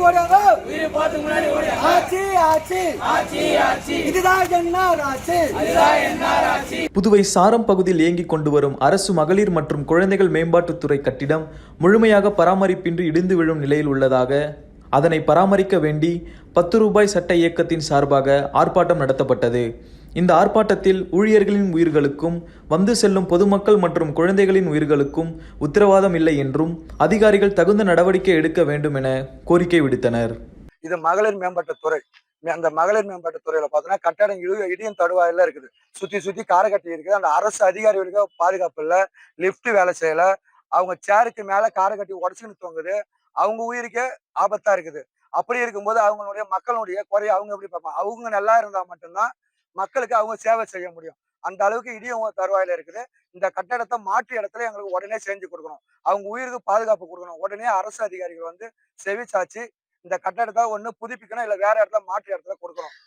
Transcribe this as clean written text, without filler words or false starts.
ஓடியாங்க. ஆட்சி ஆட்சி இதுதான் ஆட்சி. புதுவை சாரம் பகுதியில் இயங்கிக் கொண்டு வரும் அரசு மகளிர் மற்றும் குழந்தைகள் மேம்பாட்டுத்துறை கட்டிடம் முழுமையாக பராமரிப்பின்றி இடிந்து விழும் நிலையில் உள்ளதாக, அதனை பராமரிக்க வேண்டி 10 ரூபாய் சட்ட இயக்கத்தின் சார்பாக ஆர்ப்பாட்டம் நடத்தப்பட்டது. இந்த ஆர்ப்பாட்டத்தில் ஊழியர்களின் உயிர்களுக்கும் வந்து செல்லும் பொதுமக்கள் மற்றும் குழந்தைகளின் உயிர்களுக்கும் உத்தரவாதம் இல்லை என்றும் அதிகாரிகள் தகுந்த நடவடிக்கை எடுக்க வேண்டும் என கோரிக்கை விடுத்தனர். இது மகளிர் மேம்பாட்டுத்துறை. அந்த மகளிர் மேம்பாட்டுத்துறையில பார்த்தோன்னா கட்டடம் இடியும் தடுவாயில இருக்குது. சுத்தி காரை கட்டி இருக்குது. அந்த அரசு அதிகாரிகளுக்கு பாதுகாப்பு இல்லை, லிப்ட் வேலை செய்யல, அவங்க சேருக்கு மேல காரை கட்டி உடச்சுன்னு தொங்குது. அவங்க உயிருக்கே ஆபத்தா இருக்குது. அப்படி இருக்கும்போது அவங்களுடைய மக்களுடைய குறைய அவங்க எப்படி பார்ப்பாங்க? அவங்க நல்லா இருந்தா மட்டும்தான் மக்களுக்கு அவங்க சேவை செய்ய முடியும். அந்த அளவுக்கு இடியும் தருவாயில இருக்குது. இந்த கட்டடத்தை மாற்று இடத்துல எங்களுக்கு உடனே செஞ்சு கொடுக்கணும். அவங்க உயிருக்கு பாதுகாப்பு கொடுக்கணும். உடனே அரசு அதிகாரிகள் வந்து செவிச்சாச்சு இந்த கட்டடத்தை ஒண்ணு புதுப்பிக்கணும், இல்ல வேற இடத்துல மாற்று இடத்துல கொடுக்கணும்.